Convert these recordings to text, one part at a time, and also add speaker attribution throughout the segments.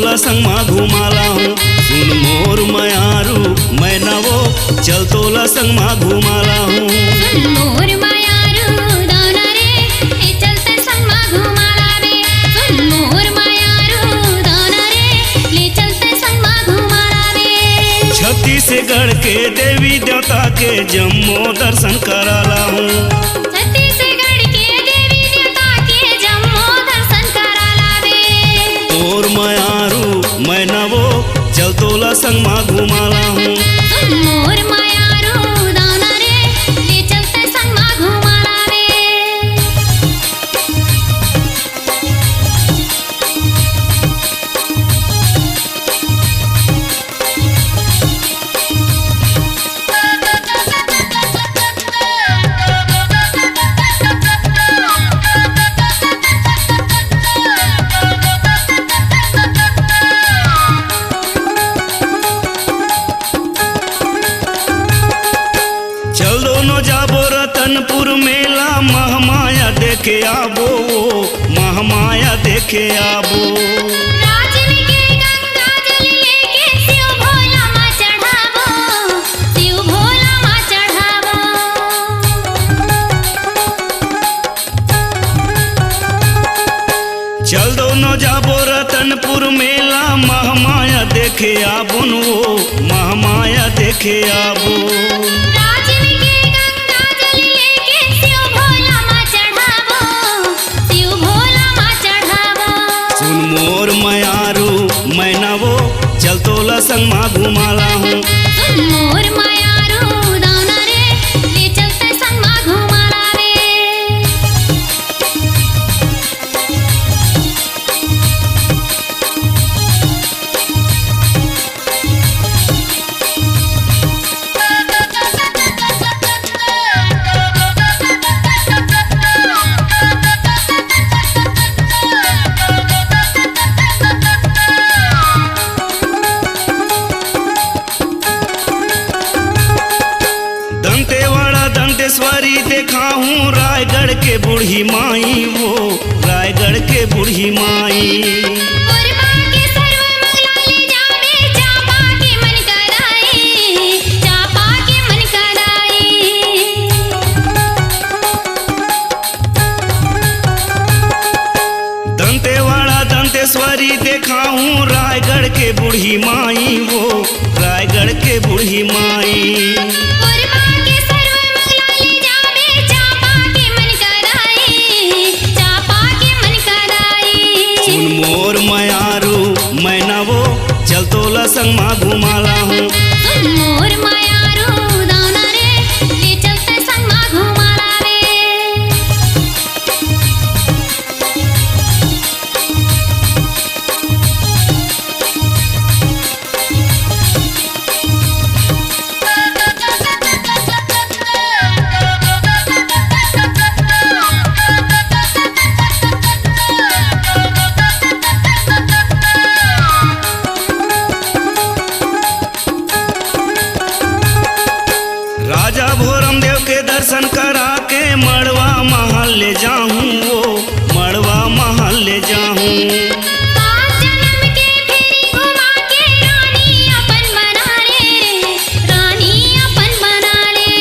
Speaker 1: तोला संग मा घुमाला हूँ। सुन मोर मयारू मैं नवो चल तोला संग मा घुमाला हूँ।
Speaker 2: मोर मायारू दाना रे ए चलते संग मा घुमाला बे। सुन मोर मायारू दाना रे ले चलते संग मा घुमाला बे।
Speaker 1: छत्तीसगढ़ के देवी देवता के जम्मो दर्शन कराला हूँ।
Speaker 2: छत्तीसगढ़ के देवी देवता के जम्मो दर्शन कराला बे।
Speaker 1: तोर मयारू मैं नवो चल तोला संग मा घुमाला हूँ।
Speaker 2: सुन मोर मायारू दाना रे ले चलते संग मा घुमाला बे।
Speaker 1: चल दोनों जाबो रतनपुर मेला महामाया देखे आबो, महामाया देखे आबो।
Speaker 2: राजन के गंगा जल लेके शिव भोला माँ चढ़ावो, शिव भोला माँ चढ़ावो।
Speaker 1: चल दोनों जाबो रतनपुर मेला महामाया देखे आबो वो, महामाया देखे आबो।
Speaker 2: राजन के गंगा जल लेके शिव भोला माँ चढ़ावो, शिव भोला माँ चढ़ावो।
Speaker 1: सुन मोर मयारू मैं नवो चल तोला संग मा घुमाला हूँ।
Speaker 2: सुन मोर मायारू दाना रे ले चलते संग मा घुमाला बे।
Speaker 1: दंतेवाड़ा दंतेश्वरी देखा हूँ, रायगढ़ के बूढ़ी माई वो, रायगढ़ के बूढ़ी माई।
Speaker 2: मुरबा के सर्व मंगला ले जावे, चापा के मन कराई, चापा के मन कराई।
Speaker 1: दंतेवाड़ा दंतेश्वरी देखा हूँ, रायगढ़ के बूढ़ी माई वो, रायगढ़ के बूढ़ी माई।
Speaker 2: मुरबा के सर्व मंगला ले जावे, चापा के मन कराई, चापा के मन कराई।
Speaker 1: सुन मोर मयारू मैं नवो चल तोला संग मा घुमाला हूँ।
Speaker 2: सुन मोर मायारू दाना रे ले चलते संग मा घुमाला बे।
Speaker 1: राजा भोरम देव के दर्शन करा के मड़वा महल ले जाऊं वो, मड़वा महल ले जाऊं।
Speaker 2: 5 जन्म के फेरी घुमा के रानी अपन बना ले, रानी अपन बना ले।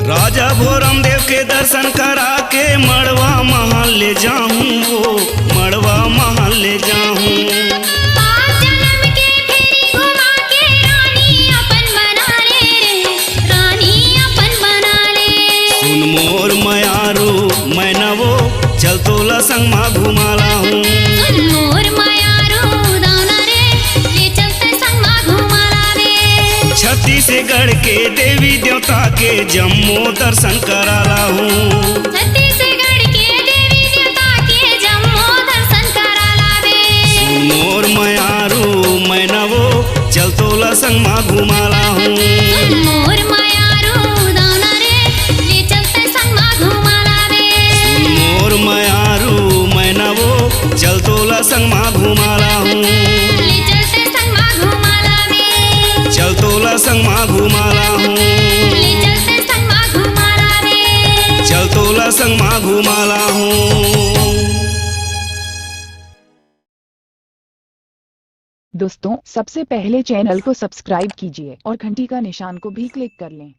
Speaker 1: राजा भोरम देव के दर्शन करा के मड़वा महल ले जाऊं वो, मड़वा महल ले जाऊं।
Speaker 2: 5 जन्म के फेरी घुमा के रानी अपन बना ले, रानी अपन बना ले।
Speaker 1: सुन मोर मयारू मैं नवो चल तोला संग मा घुमाला हूँ।
Speaker 2: सुन मोर मायारू दाना रे ले चलते संग मा घुमाला बे।
Speaker 1: छत्तीसगढ़ के देवी देवता के जम्मो दर्शन कराला हूँ।
Speaker 2: छत्तीसगढ़ के देवी देवता के जम्मो दर्शन कराला बे।
Speaker 1: सुन मोर मयारू मैं नवो चल तोला संग मा घुमाला हूँ।
Speaker 2: सुन मोर मायारू दाना रे ले चलते संग मा घुमाला बे।
Speaker 1: सुन मोर मयारू मैं नवो चल तोला संग मा घुमाला हूँ।
Speaker 2: ले चलते संग मा घुमाला बे।
Speaker 1: चल तोला संग मा घुमाला हूँ।
Speaker 2: ले चलते संग मा घुमाला बे।
Speaker 1: चल तोला तोला संग मा घुमाला हूँ।
Speaker 3: दोस्तों सबसे पहले चैनल को सब्सक्राइब कीजिए और घंटी का निशान को भी क्लिक कर लें।